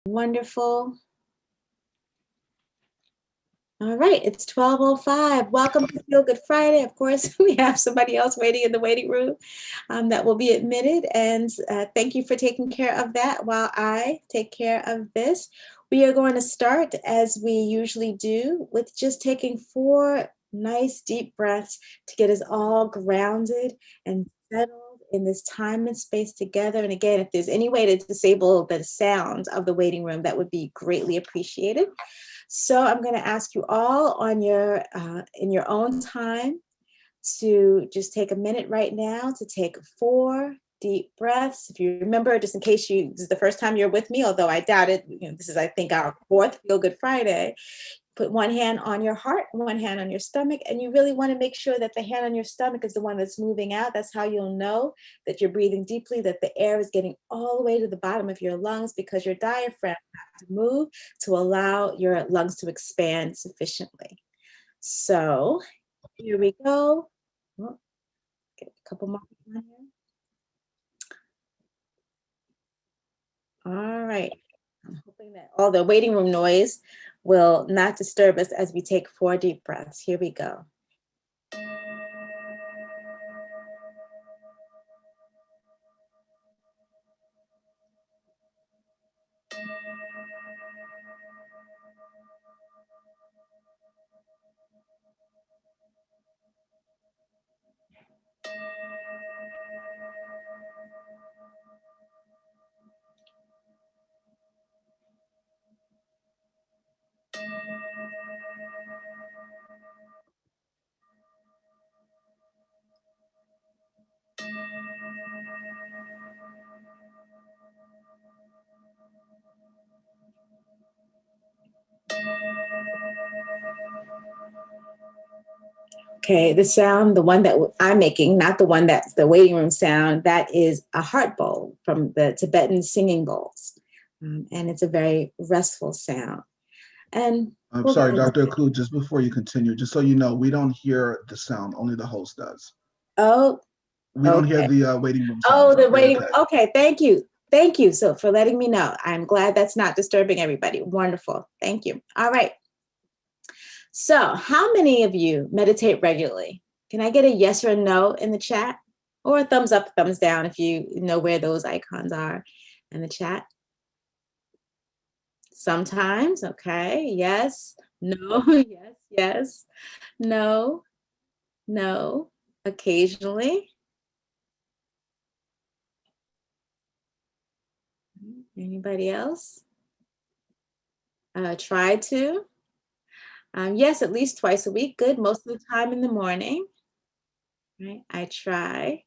Wonderful. All right, it's 12:05. Welcome to Feel Good Friday. Of course, we have somebody else waiting in the waiting room that will be admitted. And thank you for taking care of that while I take care of this. We are going to start, as we usually do, with just taking 4 nice deep breaths to get us all grounded and settled in this time and space together. And again, if there's any way to disable the sound of the waiting room, that would be greatly appreciated. So I'm going to ask you all on your in your own time to just take a minute right now to take 4 deep breaths. If you remember, just in case this is the first time you're with me, although I doubt it, this is, I think, our 4th Feel Good Friday. Put one hand on your heart, one hand on your stomach, and you really want to make sure that the hand on your stomach is the one that's moving out. That's how you'll know that you're breathing deeply, that the air is getting all the way to the bottom of your lungs, because your diaphragm has to move to allow your lungs to expand sufficiently. So here we go. Oh, get a couple more on here. All right. I'm hoping that all the waiting room noise will not disturb us as we take 4 deep breaths. Here we go. Okay, the sound, the one that I'm making, not the one that's the waiting room sound, that is a heart bowl from the Tibetan singing bowls. And it's a very restful sound. And I'm sorry, Dr. Akhu, just before you continue, just so you know, we don't hear the sound, only the host does. Oh, we don't hear the waiting room sound. Oh, the waiting room. Okay, thank you. Thank you so for letting me know. I'm glad that's not disturbing everybody. Wonderful. Thank you. All right. So how many of you meditate regularly? Can I get a yes or no in the chat? Or a thumbs up, thumbs down if you know where those icons are in the chat. Sometimes, okay, yes, no, yes, yes, no, no, occasionally. Anybody else? Try to. Yes, at least twice a week. Good. Most of the time in the morning. Right. I try.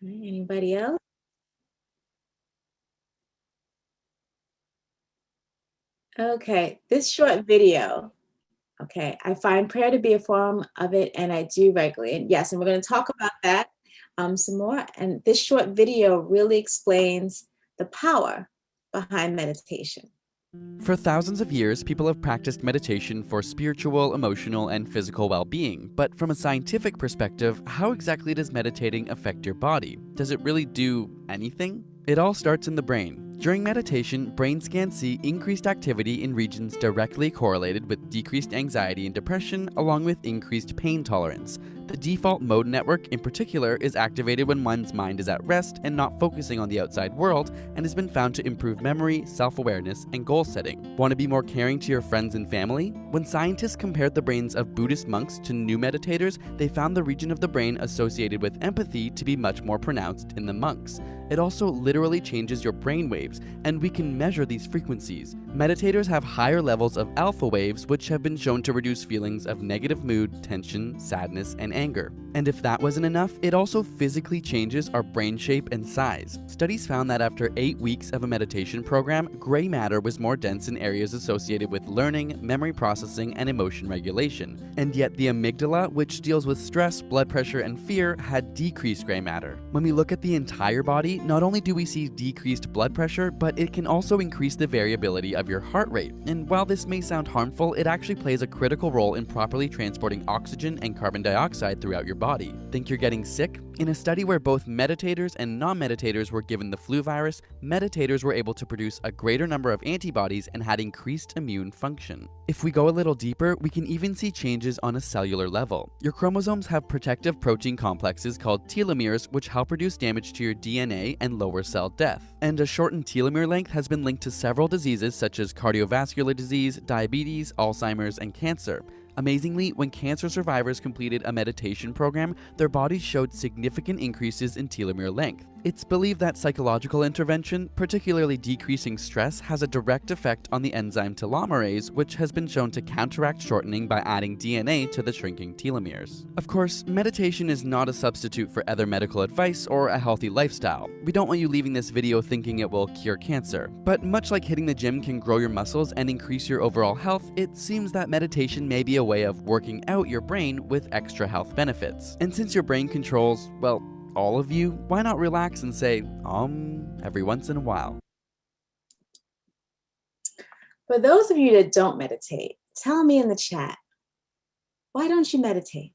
Okay. Anybody else? Okay. This short video. Okay. I find prayer to be a form of it, and I do regularly. And yes, and we're going to talk about that some more. And this short video really explains the power behind meditation. For thousands of years, people have practiced meditation for spiritual, emotional, and physical well-being. But from a scientific perspective, how exactly does meditating affect your body? Does it really do anything? It all starts in the brain. During meditation, brain scans see increased activity in regions directly correlated with decreased anxiety and depression, along with increased pain tolerance. The default mode network in particular is activated when one's mind is at rest and not focusing on the outside world, and has been found to improve memory, self-awareness, and goal setting. Want to be more caring to your friends and family? When scientists compared the brains of Buddhist monks to new meditators, they found the region of the brain associated with empathy to be much more pronounced in the monks. It also literally changes your brain waves, and we can measure these frequencies. Meditators have higher levels of alpha waves, which have been shown to reduce feelings of negative mood, tension, sadness, and anger. And if that wasn't enough, it also physically changes our brain shape and size. Studies found that after 8 weeks of a meditation program, gray matter was more dense in areas associated with learning, memory processing, and emotion regulation. And yet the amygdala, which deals with stress, blood pressure, and fear, had decreased gray matter. When we look at the entire body, not only do we see decreased blood pressure, but it can also increase the variability of your heart rate. And while this may sound harmful, it actually plays a critical role in properly transporting oxygen and carbon dioxide amplified throughout your body. Think you're getting sick? In a study where both meditators and non-meditators were given the flu virus, meditators were able to produce a greater number of antibodies and had increased immune function. If we go a little deeper, we can even see changes on a cellular level. Your chromosomes have protective protein complexes called telomeres, which help reduce damage to your DNA and lower cell death. And a shortened telomere length has been linked to several diseases such as cardiovascular disease, diabetes, Alzheimer's, and cancer. Amazingly, when cancer survivors completed a meditation program, their bodies showed significant increases in telomere length. It's believed that psychological intervention, particularly decreasing stress, has a direct effect on the enzyme telomerase, which has been shown to counteract shortening by adding DNA to the shrinking telomeres. Of course, meditation is not a substitute for other medical advice or a healthy lifestyle. We don't want you leaving this video thinking it will cure cancer. But much like hitting the gym can grow your muscles and increase your overall health, it seems that meditation may be a way of working out your brain with extra health benefits. And since your brain controls, well, all of you, why not relax and say, every once in a while? For those of you that don't meditate, tell me in the chat, why don't you meditate?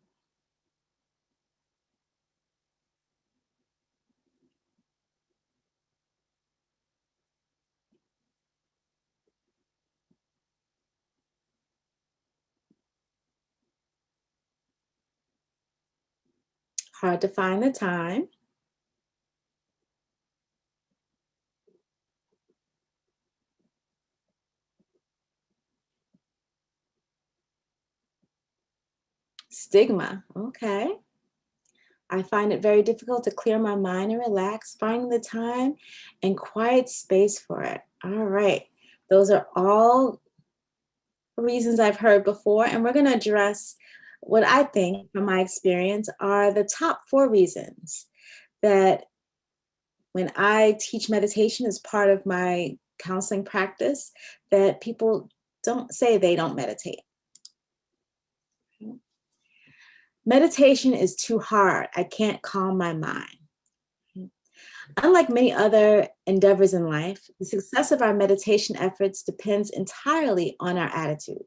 Hard to find the time. Stigma, okay. I find it very difficult to clear my mind and relax, finding the time and quiet space for it. All right, those are all reasons I've heard before, and we're going to address what I think, from my experience, are the top 4 reasons that when I teach meditation as part of my counseling practice, that people don't say they don't meditate. Meditation is too hard. I can't calm my mind. Unlike many other endeavors in life, the success of our meditation efforts depends entirely on our attitude.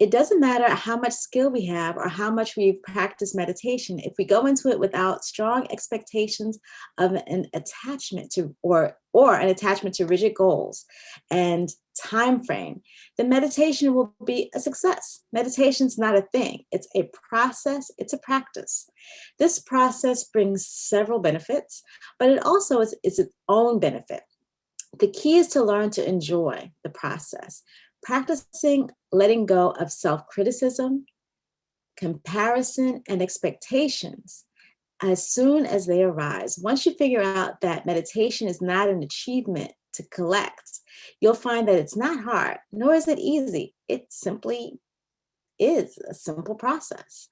It doesn't matter how much skill we have or how much we've practiced meditation. If we go into it without strong expectations of an attachment to or an attachment to rigid goals and time frame, then meditation will be a success. Meditation's not a thing. It's a process. It's a practice. This process brings several benefits, but it also is its own benefit. The key is to learn to enjoy the process, practicing letting go of self-criticism, comparison, and expectations as soon as they arise. Once you figure out that meditation is not an achievement to collect, you'll find that it's not hard, nor is it easy. It simply is a simple process.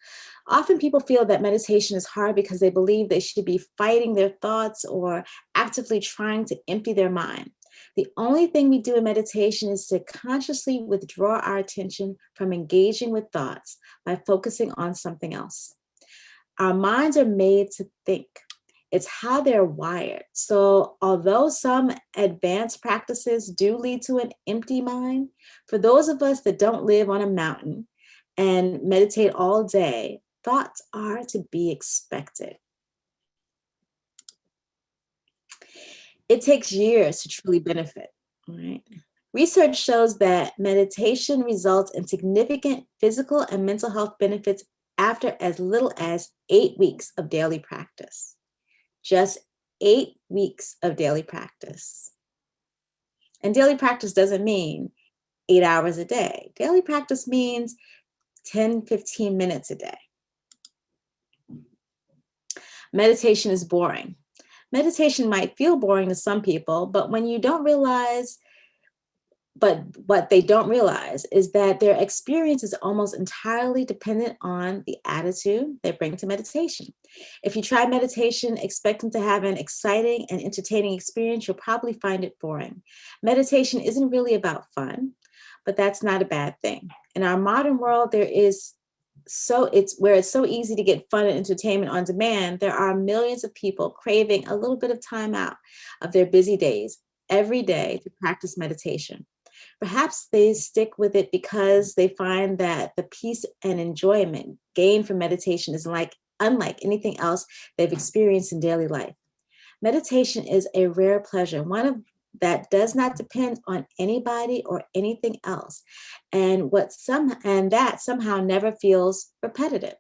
Often people feel that meditation is hard because they believe they should be fighting their thoughts or actively trying to empty their mind. The only thing we do in meditation is to consciously withdraw our attention from engaging with thoughts by focusing on something else. Our minds are made to think. It's how they're wired. So although some advanced practices do lead to an empty mind, for those of us that don't live on a mountain and meditate all day, thoughts are to be expected. It takes years to truly benefit, right? Research shows that meditation results in significant physical and mental health benefits after as little as 8 weeks of daily practice. Just 8 weeks of daily practice. And daily practice doesn't mean 8 hours a day. Daily practice means 10, 15 minutes a day. Meditation is boring. Meditation might feel boring to some people, but what they don't realize is that their experience is almost entirely dependent on the attitude they bring to meditation. If you try meditation expecting to have an exciting and entertaining experience, you'll probably find it boring. Meditation isn't really about fun, but that's not a bad thing. In our modern world, it's so easy to get fun and entertainment on demand. There are millions of people craving a little bit of time out of their busy days every day to practice meditation. Perhaps they stick with it because they find that the peace and enjoyment gained from meditation is unlike anything else they've experienced in daily life. Meditation is a rare pleasure, that does not depend on anybody or anything else, and that somehow never feels repetitive.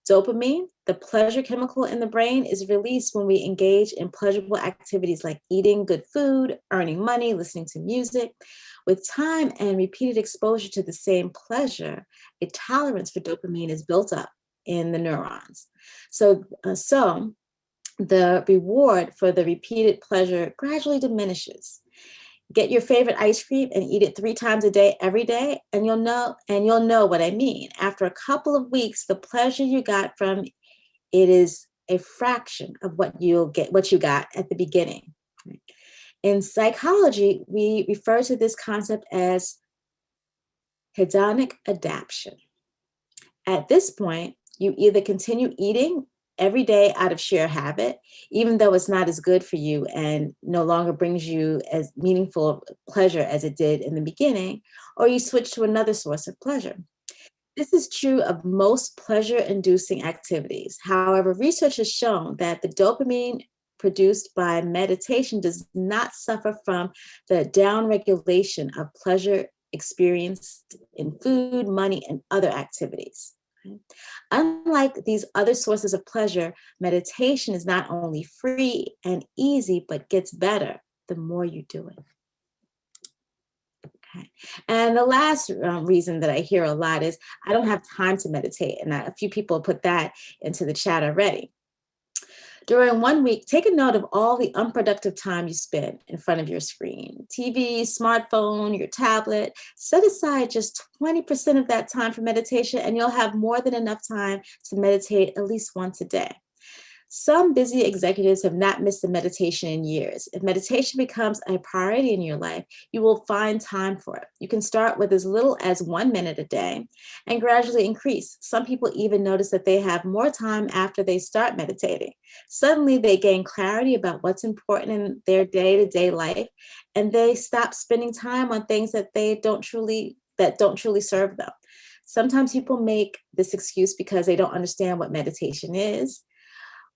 Dopamine, the pleasure chemical in the brain, is released when we engage in pleasurable activities like eating good food, earning money, listening to music. With time and repeated exposure to the same pleasure, a tolerance for dopamine is built up in the neurons. So the reward for the repeated pleasure gradually diminishes. Get your favorite ice cream and eat it 3 times a day every day, and you'll know what I mean. After a couple of weeks, the pleasure you got from it is a fraction of what you got at the beginning. In psychology, we refer to this concept as hedonic adaptation. At this point, you either continue eating every day out of sheer habit, even though it's not as good for you and no longer brings you as meaningful pleasure as it did in the beginning, or you switch to another source of pleasure. This is true of most pleasure-inducing activities. However, research has shown that the dopamine produced by meditation does not suffer from the downregulation of pleasure experienced in food, money, and other activities. Unlike these other sources of pleasure, meditation is not only free and easy, but gets better the more you do it. Okay. And the last reason that I hear a lot is I don't have time to meditate. And a few people put that into the chat already. During 1 week, take a note of all the unproductive time you spend in front of your screen, TV, smartphone, your tablet. Set aside just 20% of that time for meditation, and you'll have more than enough time to meditate at least once a day. Some busy executives have not missed a meditation in years. If meditation becomes a priority in your life, you will find time for it. You can start with as little as 1 minute a day and gradually increase. Some people even notice that they have more time after they start meditating. Suddenly, they gain clarity about what's important in their day-to-day life, and they stop spending time on things that don't truly serve them. Sometimes people make this excuse because they don't understand what meditation is.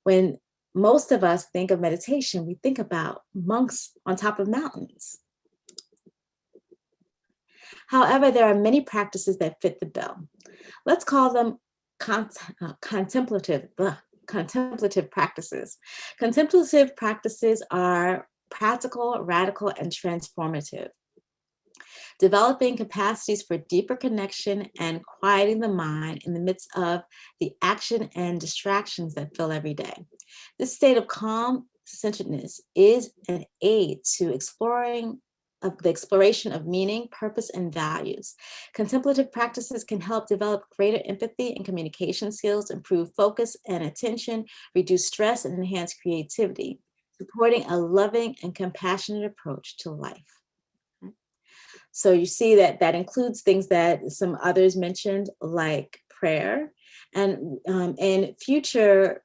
When most of us think of meditation, we think about monks on top of mountains. However, there are many practices that fit the bill. Let's call them contemplative practices. Contemplative practices are practical, radical, and transformative, developing capacities for deeper connection and quieting the mind in the midst of the action and distractions that fill every day. This state of calm centeredness is an aid to the exploration of meaning, purpose, and values. Contemplative practices can help develop greater empathy and communication skills, improve focus and attention, reduce stress, and enhance creativity, supporting a loving and compassionate approach to life. So you see that includes things that some others mentioned, like prayer. And in future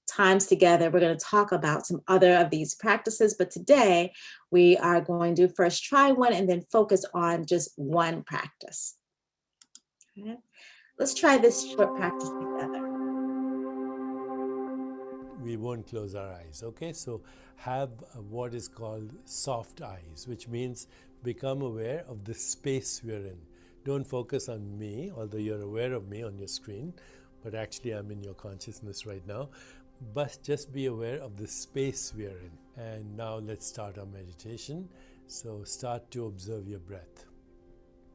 times together, we're going to talk about some other of these practices. But today, we are going to first try one and then focus on just one practice. Okay. Let's try this short practice together. We won't close our eyes, okay? So have what is called soft eyes, which means become aware of the space we're in. Don't focus on me, although you're aware of me on your screen, but actually I'm in your consciousness right now. But just be aware of the space we're in. And now let's start our meditation. So start to observe your breath.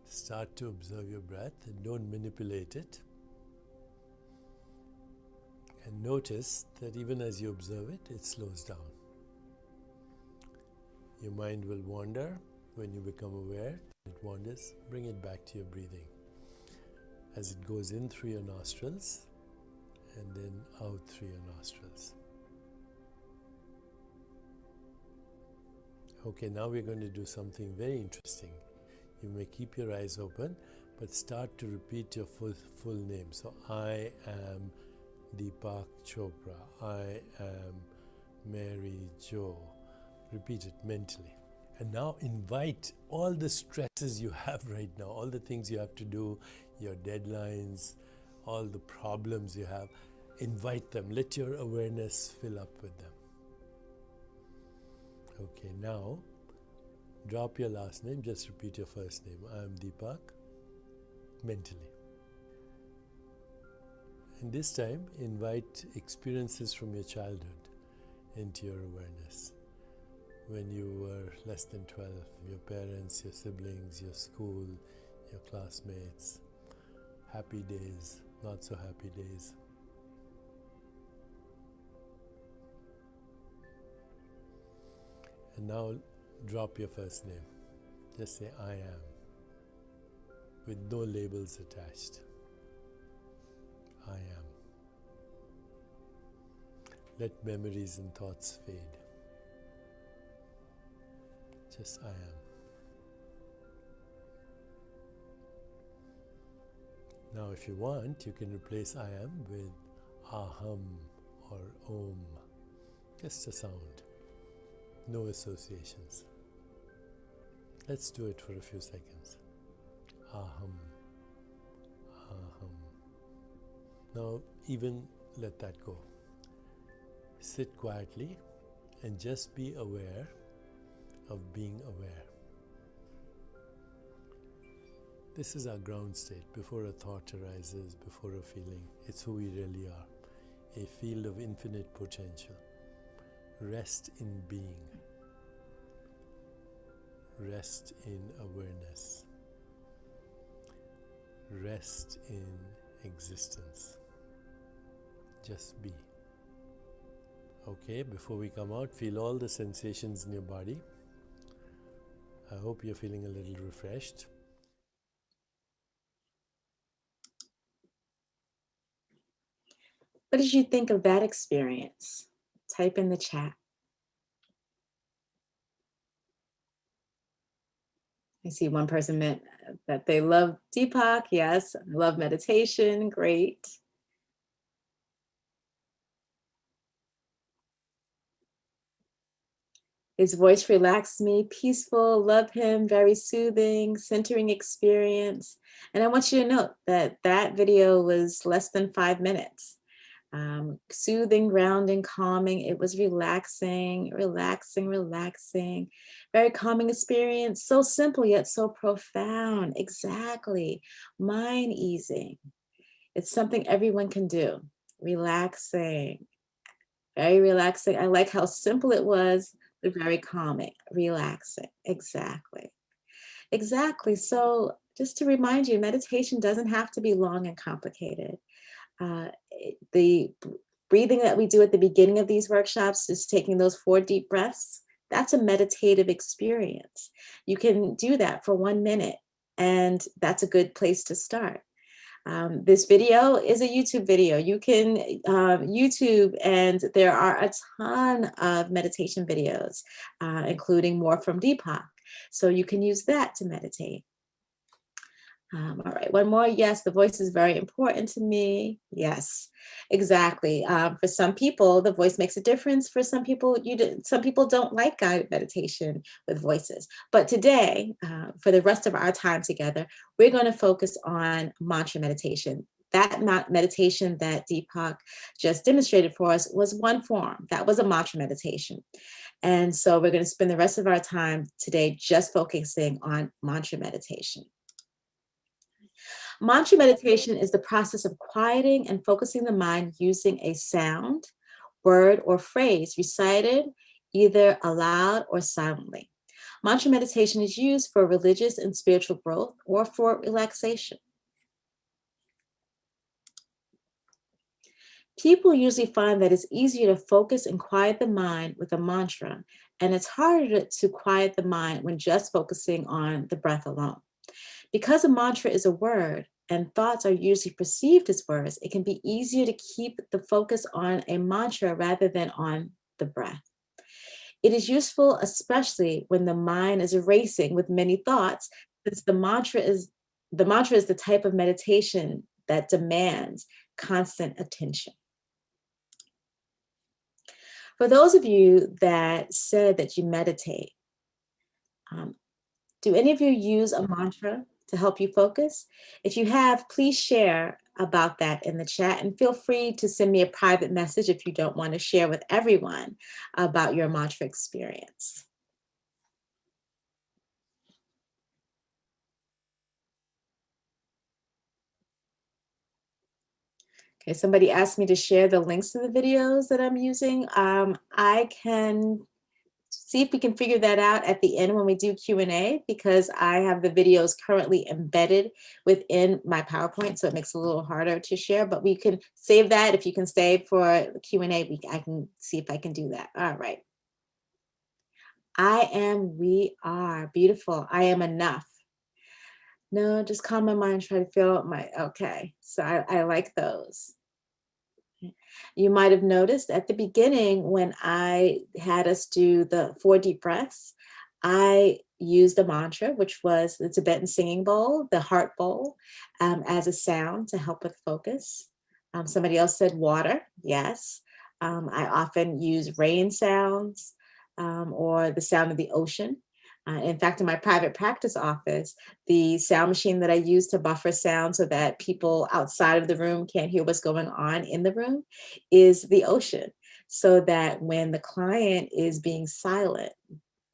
Start to observe your breath and don't manipulate it. And notice that even as you observe it, it slows down. Your mind will wander. When you become aware, it wanders. Bring it back to your breathing. As it goes in through your nostrils and then out through your nostrils. Okay, now we're going to do something very interesting. You may keep your eyes open, but start to repeat your full name. So I am Deepak Chopra. I am Mary Jo. Repeat it mentally. And now invite all the stresses you have right now, all the things you have to do, your deadlines, all the problems you have. Invite them. Let your awareness fill up with them. Okay, now drop your last name. Just repeat your first name. I am Deepak, mentally. And this time, invite experiences from your childhood into your awareness. When you were less than 12, your parents, your siblings, your school, your classmates, happy days, not so happy days. And now drop your first name. Just say I am, with no labels attached. I am. Let memories and thoughts fade. Just I am. Now if you want, you can replace I am with aham or om. Just a sound. No associations. Let's do it for a few seconds. Aham. Aham. Now even let that go. Sit quietly and just be aware of being aware. This is our ground state before a thought arises, before a feeling. It's who we really are, a field of infinite potential. Rest in being. Rest in awareness. Rest in existence. Just be. Okay, before we come out, feel all the sensations in your body. I hope you're feeling a little refreshed. What did you think of that experience? Type in the chat. I see one person meant that they love Deepak. Yes, love meditation. Great. His voice relaxed me, peaceful, love him, very soothing, centering experience. And I want you to note that that video was less than 5 minutes. Soothing, grounding, calming. It was relaxing, relaxing, relaxing. Very calming experience. So simple yet so profound. Exactly. Mind easing. It's something everyone can do. Relaxing. Very relaxing. I like how simple it was, but very calming, relaxing. Exactly. Exactly. So just to remind you, meditation doesn't have to be long and complicated. The breathing that we do at the beginning of these workshops is taking those 4 deep breaths. That's a meditative experience. You can do that for 1 minute, and that's a good place to start. This video is a YouTube video. You can YouTube, and there are a ton of meditation videos, including more from Deepak. So you can use that to meditate. All right, one more. Yes, the voice is very important to me. Yes, exactly. For some people, the voice makes a difference. For some people, some people don't like guided meditation with voices. But today, for the rest of our time together, we're going to focus on mantra meditation. That meditation that Deepak just demonstrated for us was one form. That was a mantra meditation. And so we're going to spend the rest of our time today just focusing on mantra meditation. Mantra meditation is the process of quieting and focusing the mind using a sound, word, or phrase recited either aloud or silently. Mantra meditation is used for religious and spiritual growth or for relaxation. People usually find that it's easier to focus and quiet the mind with a mantra, and it's harder to quiet the mind when just focusing on the breath alone. Because a mantra is a word and thoughts are usually perceived as words, it can be easier to keep the focus on a mantra rather than on the breath. It is useful, especially when the mind is racing with many thoughts, since the mantra is the type of meditation that demands constant attention. For those of you that said that you meditate, Do any of you use a mantra to help you focus? If you have, please share about that in the chat, and feel free to send me a private message if you don't want to share with everyone about your mantra experience. Okay, somebody asked me to share the links to the videos that I'm using. I can see if we can figure that out at the end when we do Q&A, because I have the videos currently embedded within my PowerPoint, so it makes it a little harder to share, but we can save that. If you can stay for the Q&A, I can see if I can do that. All right. I am, we are. Beautiful. I am enough. No, just calm my mind, try to feel my, okay. So I like those. You might have noticed at the beginning when I had us do the 4 deep breaths, I used a mantra, which was the Tibetan singing bowl, the heart bowl, as a sound to help with focus. Somebody else said water. Yes. I often use rain sounds or the sound of the ocean. In fact, in my private practice office, the sound machine that I use to buffer sound so that people outside of the room can't hear what's going on in the room is the ocean. So that when the client is being silent,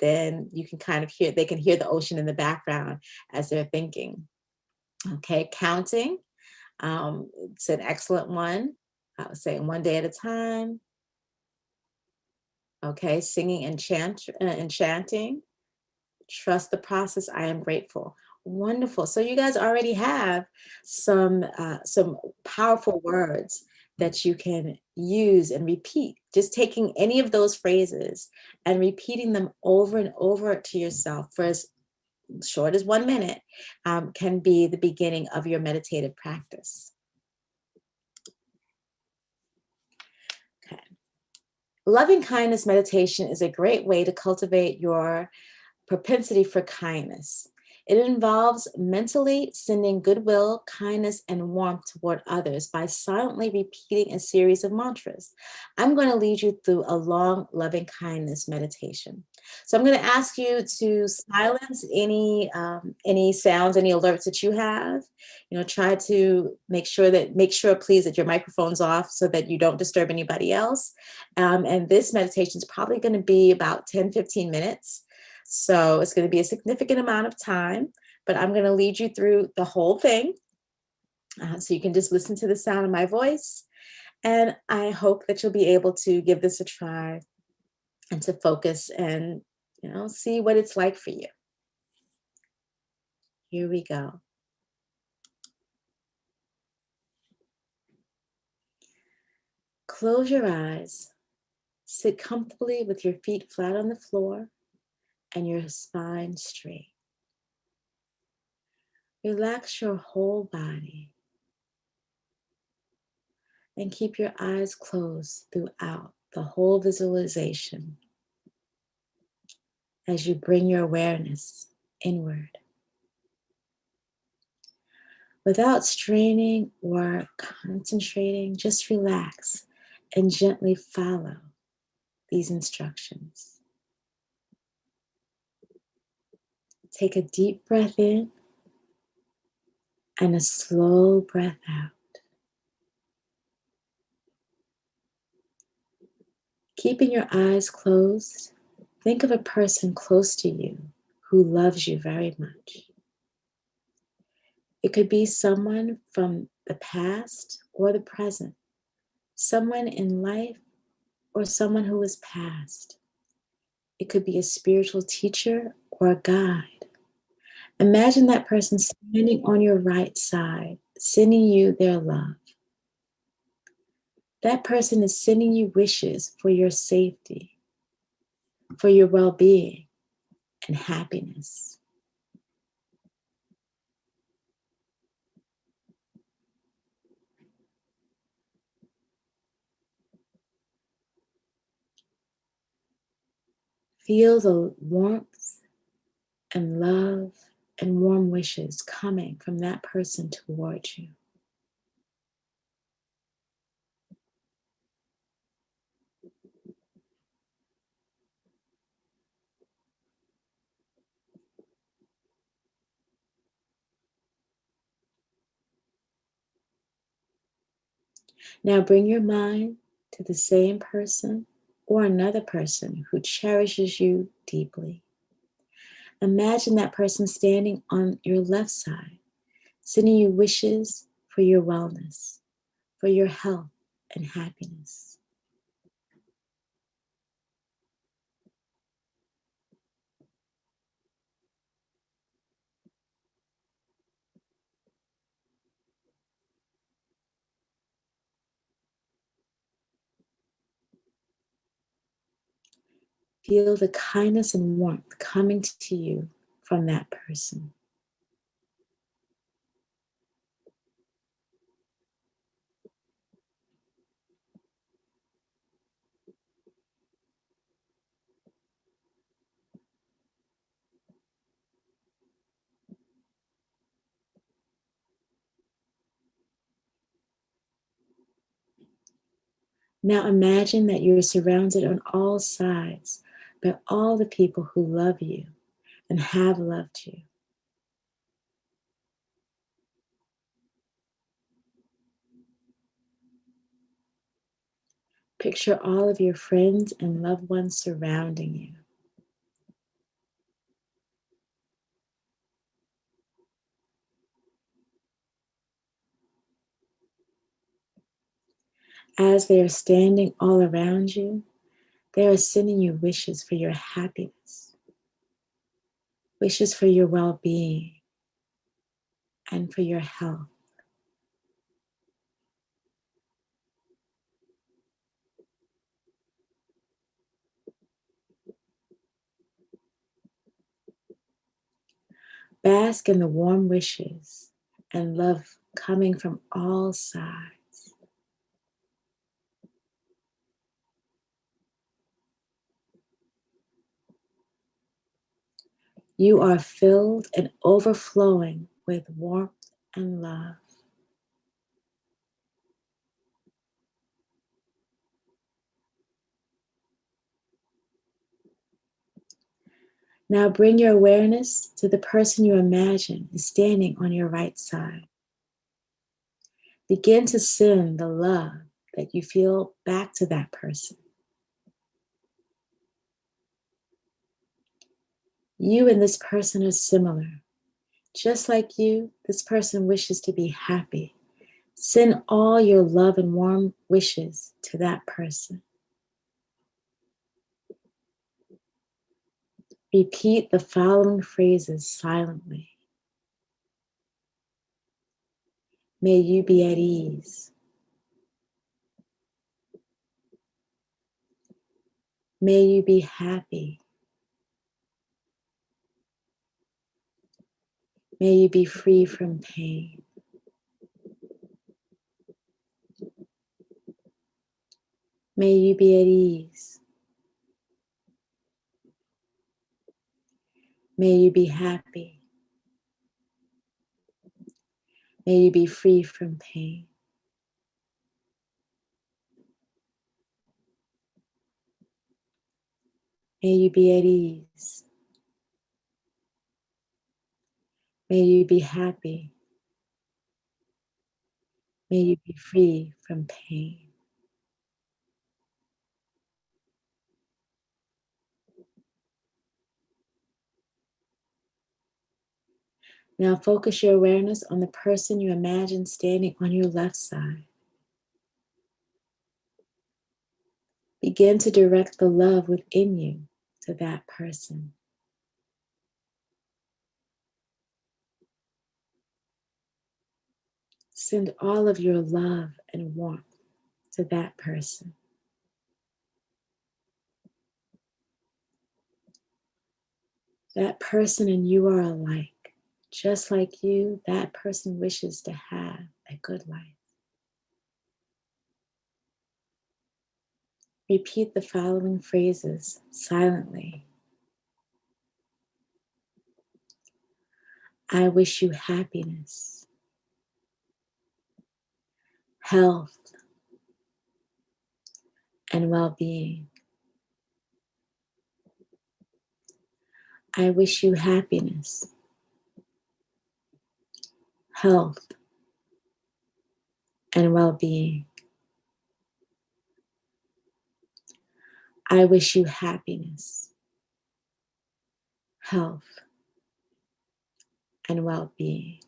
then you can kind of hear, they can hear the ocean in the background as they're thinking. Okay, counting. It's an excellent one. I would say one day at a time. Okay, singing and chanting. Trust the process. I am grateful. Wonderful. So you guys already have some powerful words that you can use and repeat. Just taking any of those phrases and repeating them over and over to yourself for as short as 1 minute can be the beginning of your meditative practice. Okay. Loving kindness meditation is a great way to cultivate your propensity for kindness. It involves mentally sending goodwill, kindness, and warmth toward others by silently repeating a series of mantras. I'm going to lead you through a long loving kindness meditation. So I'm going to ask you to silence any sounds, any alerts that you have. You know, try to make sure please that your microphone's off so that you don't disturb anybody else. And this meditation is probably going to be about 10-15 minutes. So it's going to be a significant amount of time, but I'm going to lead you through the whole thing. So you can just listen to the sound of my voice. And I hope that you'll be able to give this a try and to focus and, you know, see what it's like for you. Here we go. Close your eyes. Sit comfortably with your feet flat on the floor and your spine straight. Relax your whole body and keep your eyes closed throughout the whole visualization as you bring your awareness inward. Without straining or concentrating, just relax and gently follow these instructions. Take a deep breath in and a slow breath out. Keeping your eyes closed, think of a person close to you who loves you very much. It could be someone from the past or the present, someone in life or someone who is past. It could be a spiritual teacher or a guide. Imagine that person standing on your right side, sending you their love. That person is sending you wishes for your safety, for your well-being and happiness. Feel the warmth and love and warm wishes coming from that person towards you. Now bring your mind to the same person or another person who cherishes you deeply. Imagine that person standing on your left side, sending you wishes for your wellness, for your health and happiness. Feel the kindness and warmth coming to you from that person. Now imagine that you're surrounded on all sides by all the people who love you and have loved you. Picture all of your friends and loved ones surrounding you. As they are standing all around you, they are sending you wishes for your happiness, wishes for your well-being, and for your health. Bask in the warm wishes and love coming from all sides. You are filled and overflowing with warmth and love. Now bring your awareness to the person you imagine is standing on your right side. Begin to send the love that you feel back to that person. You and this person are similar. Just like you, this person wishes to be happy. Send all your love and warm wishes to that person. Repeat the following phrases silently. May you be at ease. May you be happy. May you be free from pain. May you be at ease. May you be happy. May you be free from pain. May you be at ease. May you be happy. May you be free from pain. Now focus your awareness on the person you imagine standing on your left side. Begin to direct the love within you to that person. Send all of your love and warmth to that person. That person and you are alike. Just like you, that person wishes to have a good life. Repeat the following phrases silently. I wish you happiness, health, and well-being. I wish you happiness, health, and well-being. I wish you happiness, health, and well-being.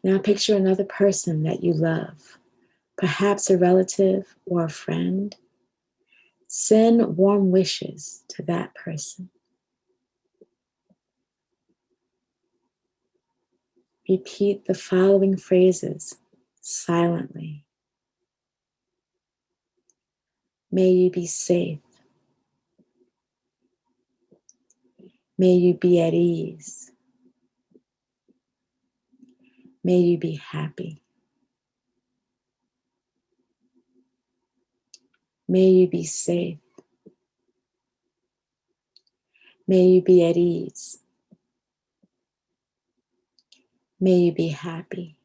Now picture another person that you love, perhaps a relative or a friend. Send warm wishes to that person. Repeat the following phrases silently. May you be safe. May you be at ease. May you be happy. May you be safe. May you be at ease. May you be happy.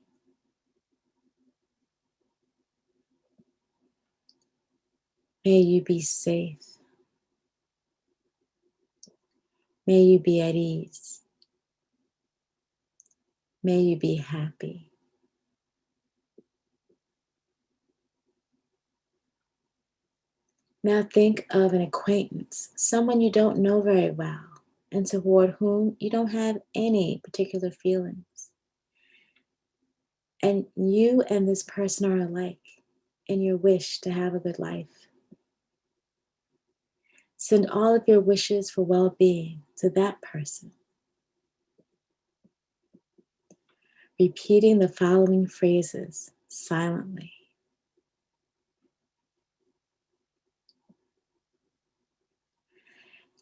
May you be safe. May you be at ease. May you be happy. Now think of an acquaintance, someone you don't know very well, and toward whom you don't have any particular feelings. And you and this person are alike in your wish to have a good life. Send all of your wishes for well-being to that person. Repeating the following phrases silently.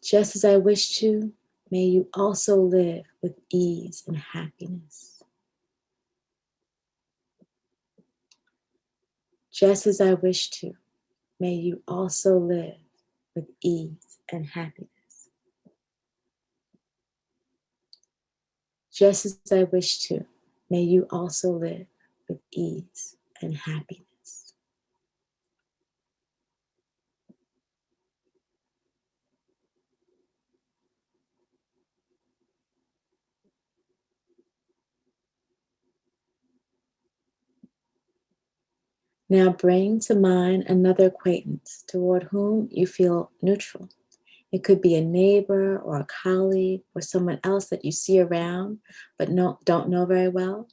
Just as I wish to, may you also live with ease and happiness. Just as I wish to, may you also live with ease and happiness. Just as I wish to, may you also live with ease and happiness. Now bring to mind another acquaintance toward whom you feel neutral. It could be a neighbor or a colleague or someone else that you see around but don't know very well.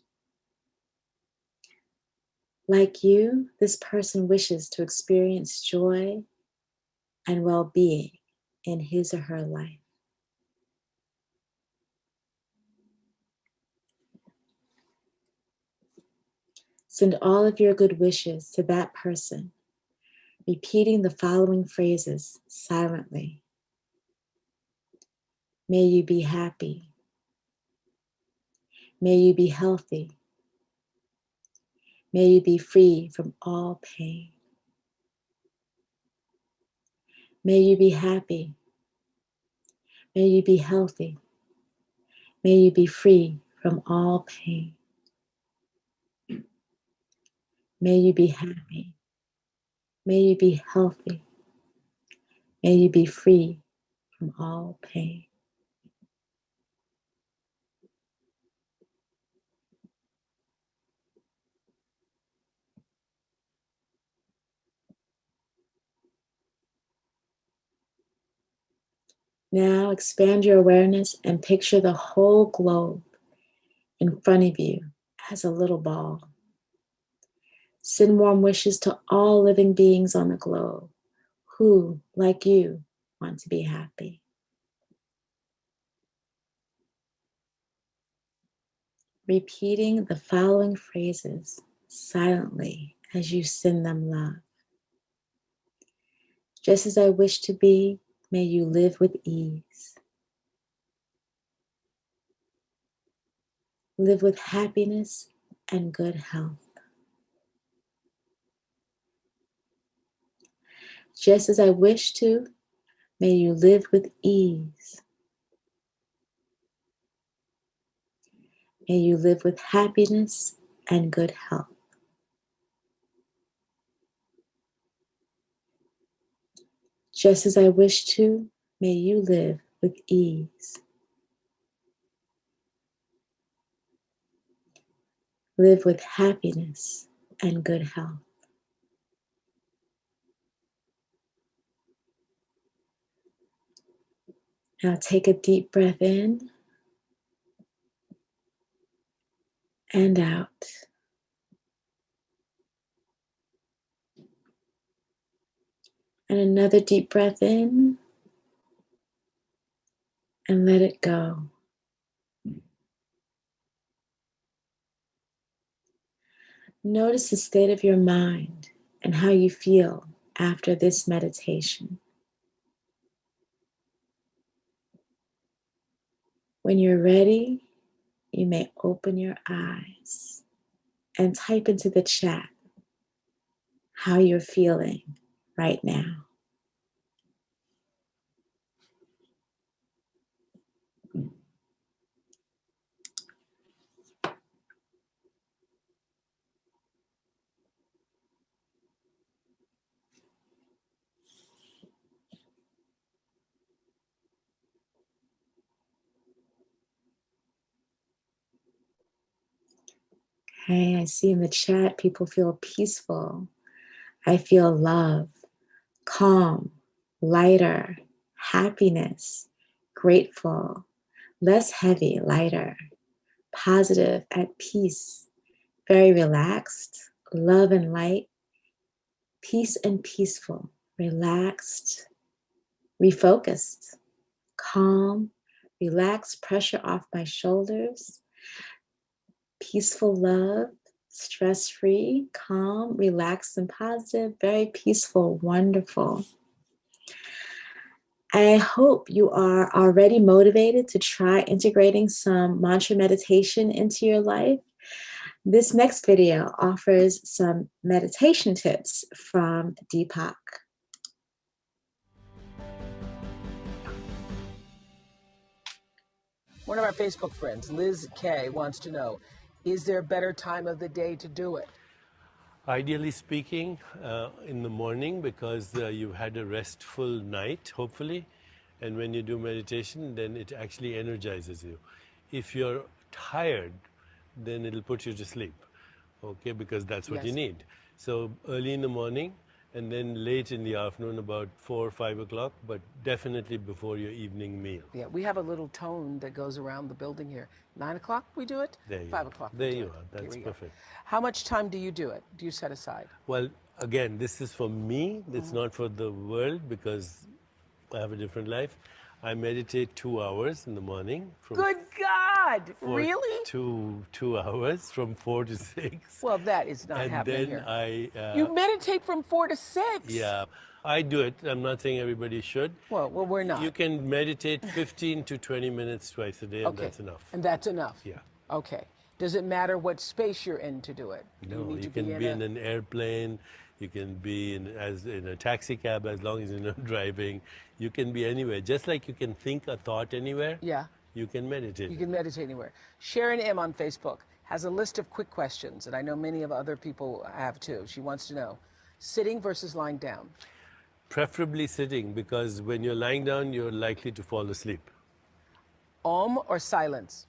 Like you, this person wishes to experience joy and well-being in his or her life. Send all of your good wishes to that person, repeating the following phrases silently. May you be happy. May you be healthy. May you be free from all pain. May you be happy. May you be healthy. May you be free from all pain. May you be happy. May you be healthy. May you be free from all pain. Now expand your awareness and picture the whole globe in front of you as a little ball. Send warm wishes to all living beings on the globe who, like you, want to be happy. Repeating the following phrases silently as you send them love. Just as I wish to be, may you live with ease. Live with happiness and good health. Just as I wish to, may you live with ease. May you live with happiness and good health. Just as I wish to, may you live with ease. Live with happiness and good health. Now take a deep breath in and out. And another deep breath in and let it go. Notice the state of your mind and how you feel after this meditation. When you're ready, you may open your eyes and type into the chat how you're feeling right now. Okay, I see in the chat people feel peaceful. I feel love, calm, lighter, happiness, grateful, less heavy, lighter, positive, at peace, very relaxed, love and light, peace and peaceful, relaxed, refocused, calm, relaxed, pressure off my shoulders, peaceful love, stress-free, calm, relaxed, and positive, very peaceful, wonderful. I hope you are already motivated to try integrating some mantra meditation into your life. This next video offers some meditation tips from Deepak. One of our Facebook friends, Liz K, wants to know, is there a better time of the day to do it? Ideally speaking, in the morning, because you've had a restful night, hopefully, and when you do meditation, then it actually energizes you. If you're tired, then it'll put you to sleep, okay, because that's what you Yes. need. So early in the morning, and then late in the afternoon, about 4 or 5 o'clock, but definitely before your evening meal. Yeah, we have a little tone that goes around the building here. 9 o'clock we do it, There you 5 are. o'clock we There do you it. are. Here That's we go. perfect. How much time do you do it? Do you set aside? Well, again, this is for me. It's not for the world because I have a different life. I meditate 2 hours in the morning. From Good God, four really? to 2 hours from 4 to 6. Well, that is not And happening then here. You meditate from 4 to 6? yeah, I do it. I'm not saying everybody should. Well, we're not. You can meditate 15 to 20 minutes twice a day, and Okay. that's enough. And that's enough? Yeah. Okay. Does it matter what space you're in to do it? Do No, need you to can be in an airplane, you can be in a taxi cab as long as you're not driving. You can be anywhere. Just like you can think a thought anywhere, Yeah. you can meditate. You can meditate anywhere. Sharon M. on Facebook has a list of quick questions, and I know many of other people have too. She wants to know, sitting versus lying down. Preferably sitting, because when you're lying down, you're likely to fall asleep. Om or silence?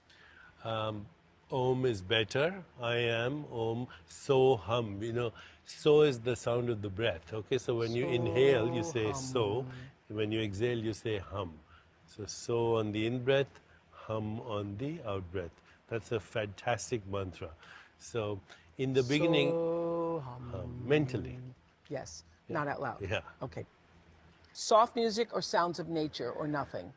Om is better. I am Om. So hum. You know, so is the sound of the breath. Okay, so when you inhale, you say so. When you exhale, you say hum. So on the in breath, hum on the out breath. That's a fantastic mantra. So in the beginning, So mentally. Yes, not out loud. Yeah. Okay. Soft music or sounds of nature or nothing?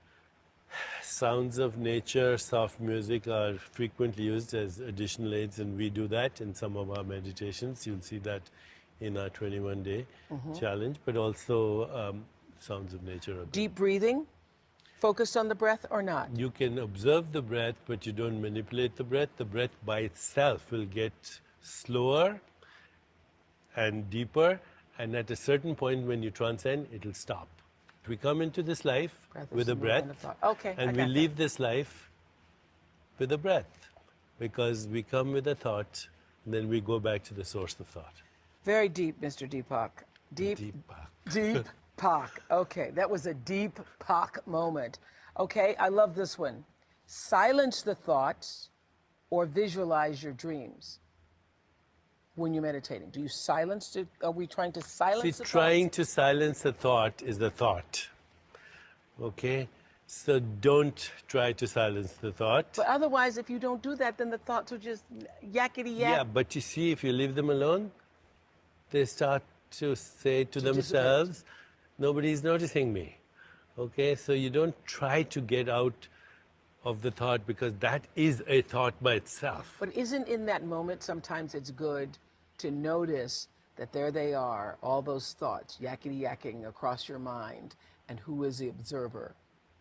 Sounds of nature, soft music are frequently used as additional aids, and we do that in some of our meditations. You'll see that in our 21-day challenge, but also sounds of nature are good. Deep breathing, focused on the breath or not? You can observe the breath, but you don't manipulate the breath. The breath by itself will get slower and deeper, and at a certain point when you transcend, it'll stop. We come into this life Breath with is a more breath, than a thought. Okay, I and we got that. leave this life with a breath, because we come with a thought, and then we go back to the source of thought. Very deep, Mr. Deepak. Deep, Deepak. deep Deepak. Okay, that was a Deepak moment. Okay, I love this one. Silence the thoughts or visualize your dreams when you're meditating. Do you silence it? Are we trying to silence the Trying thoughts? to silence a thought is the thought. Okay? So don't try to silence the thought. But otherwise, if you don't do that, then the thoughts are just yakety yak. Yeah, but you see, if you leave them alone, they start to say to themselves, nobody's noticing me. Okay? So you don't try to get out of the thought, because that is a thought by itself. But isn't in that moment sometimes it's good to notice that there they are, all those thoughts yakety yakking across your mind, and who is the observer?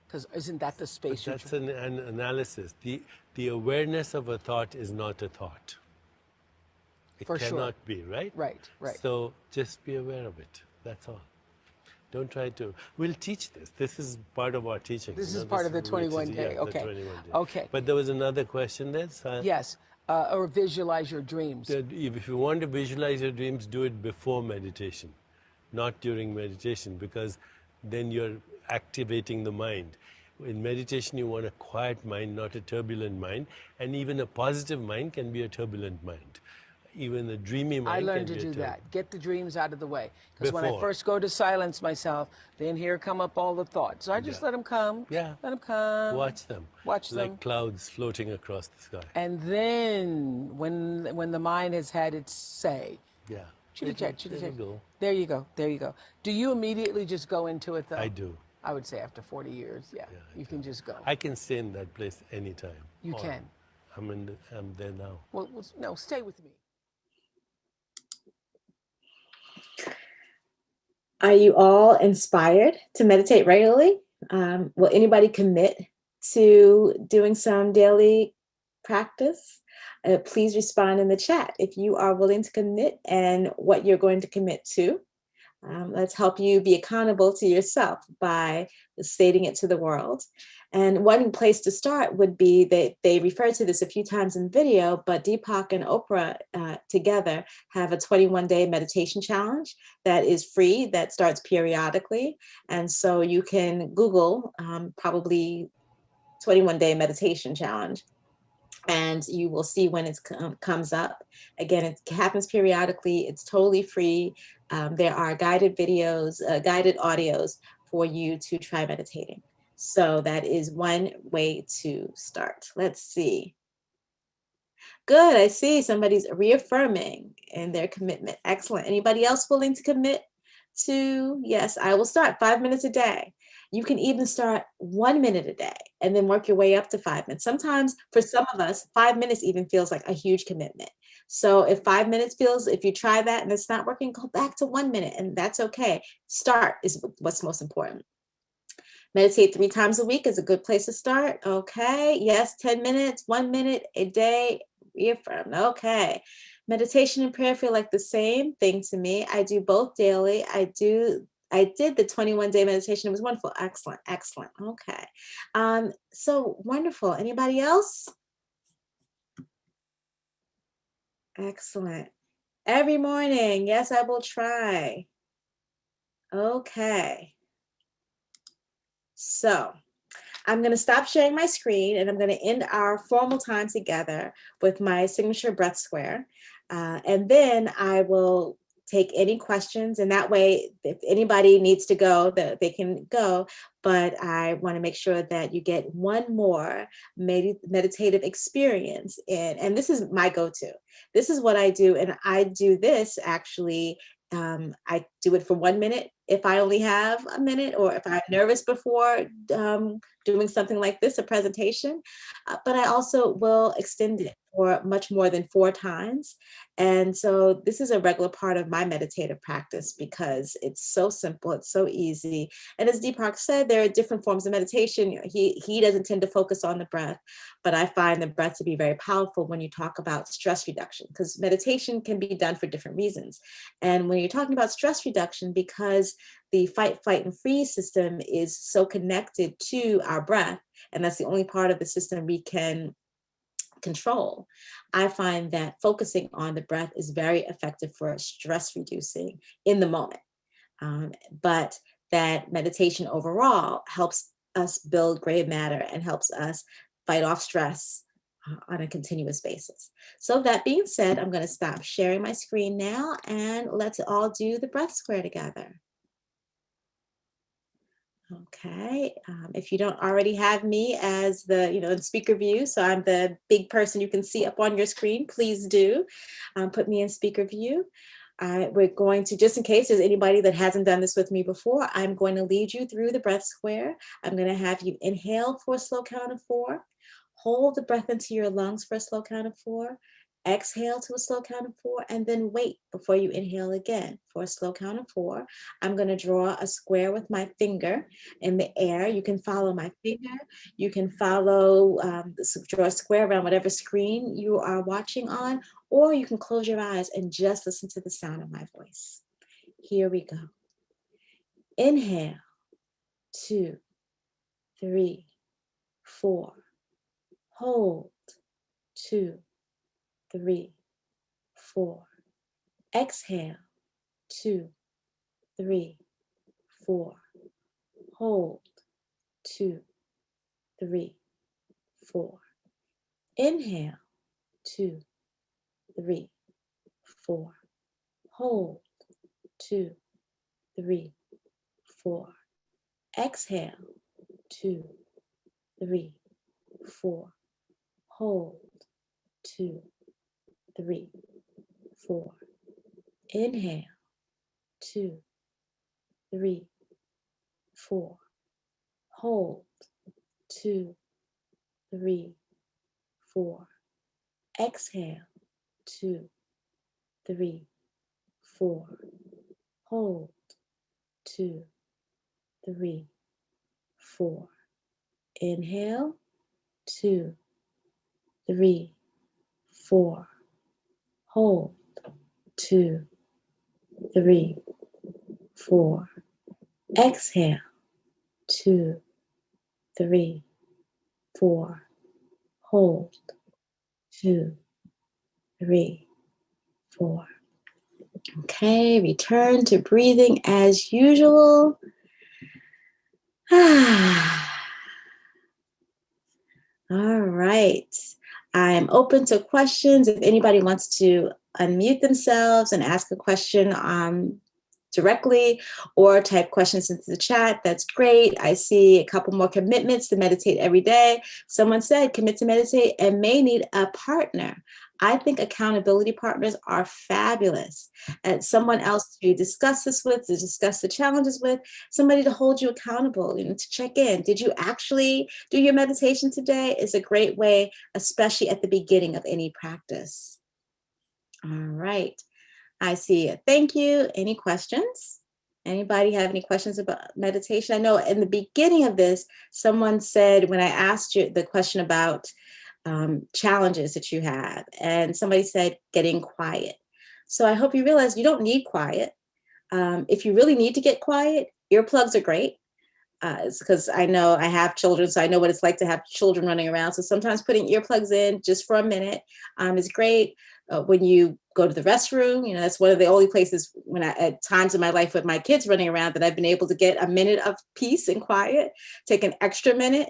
Because isn't that the space you're That's an analysis. The awareness of a thought is not a thought. It For sure. cannot be, right? Right, right. So just be aware of it. That's all. Don't try to. We'll teach this. This is part of our teaching. This is part of the 21 day. Yeah, Okay. the 21 day. Okay. But there was another question there. Yes, or visualize your dreams. That if you want to visualize your dreams, do it before meditation, not during meditation, because then you're activating the mind. In meditation, you want a quiet mind, not a turbulent mind. And even a positive mind can be a turbulent mind. Even a dreamy mind I learned can to be do a that. Get the dreams out of the way. Because when I Before. first go to silence myself, then here come up all the thoughts. So I just let them come. Yeah. Let them come. Watch them. Watch them. Like clouds floating across the sky. And then when the mind has had its say, Yeah. chitty chat, chitty There you chat. go. There you go. There you go. Do you immediately just go into it though? I do. I would say after 40 years, yeah, you can just go. I can stay in that place anytime. You can. I'm there now. Well, no, stay with me. Are you all inspired to meditate regularly? Will anybody commit to doing some daily practice? Please respond in the chat if you are willing to commit and what you're going to commit to. Let's help you be accountable to yourself by stating it to the world. And one place to start would be that they refer to this a few times in video, but Deepak and Oprah together have a 21-day meditation challenge that is free, that starts periodically. And so you can Google probably 21-day meditation challenge, and you will see when it comes up. Again, it happens periodically. It's totally free. There are guided videos, guided audios for you to try meditating. So that is one way to start. Let's see. Good, I see somebody's reaffirming in their commitment. Excellent. Anybody else willing to commit to? Yes, I will start 5 minutes a day. You can even start 1 minute a day and then work your way up to 5 minutes. Sometimes for some of us, 5 minutes even feels like a huge commitment. So if 5 minutes feels, if you try that and it's not working, go back to 1 minute, and that's okay. Start is what's most important. Meditate 3 times a week is a good place to start. Okay, yes, 10 minutes, 1 minute a day, reaffirm. Okay. Meditation and prayer feel like the same thing to me. I do both daily. I did the 21-day meditation. It was wonderful. Excellent. Excellent. Okay. So wonderful. Anybody else? Excellent. Every morning. Yes, I will try. Okay. So I'm going to stop sharing my screen, and I'm going to end our formal time together with my signature breath square. And then I will take any questions, and that way, if anybody needs to go, they can go. But I want to make sure that you get one more meditative experience in. And this is my go-to. This is what I do. And I do this actually. I do it for 1 minute if I only have a minute, or if I'm nervous before doing something like this, a presentation. But I also will extend it for much more than 4 times. And so this is a regular part of my meditative practice because it's so simple, it's so easy. And as Deepak said, there are different forms of meditation. He doesn't tend to focus on the breath, but I find the breath to be very powerful when you talk about stress reduction, because meditation can be done for different reasons. And when you're talking about stress reduction, because the fight, flight, and freeze system is so connected to our breath, and that's the only part of the system we can control, I find that focusing on the breath is very effective for stress reducing in the moment. But that meditation overall helps us build gray matter and helps us fight off stress on a continuous basis. So that being said, I'm going to stop sharing my screen now and let's all do the breath square together. Okay, if you don't already have me as the, in speaker view, so I'm the big person you can see up on your screen, please do put me in speaker view. We're going to, just in case there's anybody that hasn't done this with me before, I'm going to lead you through the breath square. I'm going to have you inhale for a slow count of 4, hold the breath into your lungs for a slow count of 4, exhale to a slow count of 4, and then wait before you inhale again for a slow count of 4. I'm going to draw a square with my finger in the air. You can follow my finger. You can follow, draw a square around whatever screen you are watching on, or you can close your eyes and just listen to the sound of my voice. Here we go. Inhale, 2, 3, 4. Hold, 2, 3, 4. Exhale, 2, 3, 4. Hold, 2, 3, 4. Inhale, 2, 3, 4. Hold, 2, 3, 4. Exhale, 2, 3, 4. Hold, 2, 3, 4. Inhale, 2, 3, 4. Hold, 2, 3, 4. Exhale, 2, 3, 4. Hold, 2, 3, 4. Inhale, 2, 3, 4. Hold, 2, 3, 4. Exhale, 2, 3, 4. Hold, 2, 3, 4. Okay, return to breathing as usual. All right. I'm open to questions. If anybody wants to unmute themselves and ask a question directly or type questions into the chat, that's great. I see a couple more commitments to meditate every day. Someone said commit to meditate and may need a partner. I think accountability partners are fabulous. And someone else to discuss this with, to discuss the challenges with, somebody to hold you accountable, to check in. Did you actually do your meditation today? Is a great way, especially at the beginning of any practice. All right. I see a thank you. Any questions? Anybody have any questions about meditation? I know in the beginning of this, someone said, when I asked you the question about challenges that you have, and somebody said getting quiet. So I hope you realize you don't need quiet. If you really need to get quiet, earplugs are great. It's because I know I have children, so I know what it's like to have children running around. So sometimes putting earplugs in just for a minute is great. When you go to the restroom, that's one of the only places when at times in my life with my kids running around that I've been able to get a minute of peace and quiet, take an extra minute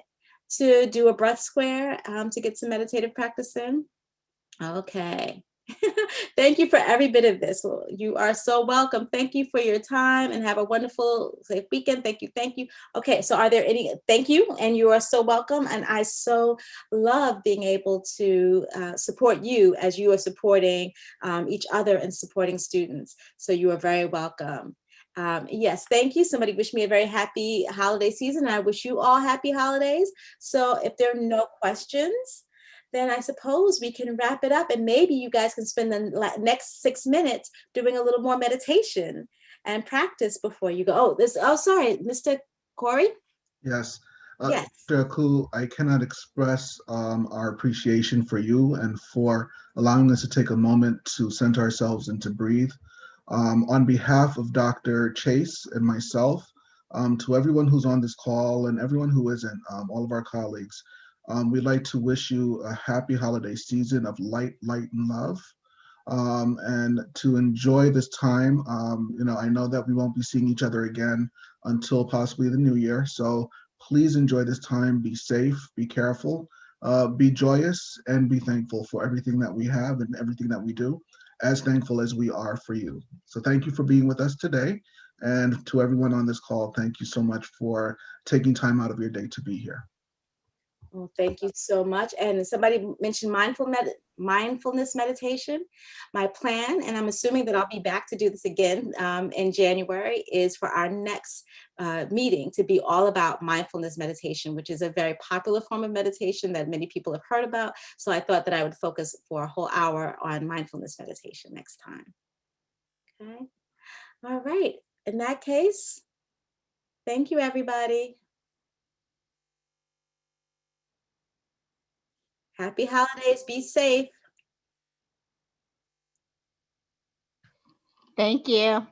to do a breath square to get some meditative practice in. Okay. Thank you for every bit of this. Well, you are so welcome. Thank you for your time and have a wonderful, safe weekend. Thank you. Thank you. Okay. So are there any, thank you. And you are so welcome. And I so love being able to support you as you are supporting each other and supporting students. So you are very welcome. Yes, thank you. Somebody wished me a very happy holiday season. I wish you all happy holidays. So if there are no questions, then I suppose we can wrap it up and maybe you guys can spend the next 6 minutes doing a little more meditation and practice before you go. Sorry, Mr. Corey? Yes. Yes. Dr. Akhu, I cannot express our appreciation for you and for allowing us to take a moment to center ourselves and to breathe. On behalf of Dr. Chase and myself, to everyone who's on this call and everyone who isn't, all of our colleagues, we'd like to wish you a happy holiday season of light, and love. and to enjoy this time. I know that we won't be seeing each other again until possibly the new year. So please enjoy this time. Be safe, be careful, be joyous, and be thankful for everything that we have and everything that we do, as thankful as we are for you. So thank you for being with us today. And to everyone on this call, thank you so much for taking time out of your day to be here. Well, thank you so much. And somebody mentioned mindfulness meditation. My plan, and I'm assuming that I'll be back to do this again in January, is for our next meeting to be all about mindfulness meditation, which is a very popular form of meditation that many people have heard about. So I thought that I would focus for a whole hour on mindfulness meditation next time. Okay. All right. In that case, thank you, everybody. Happy holidays. Be safe. Thank you.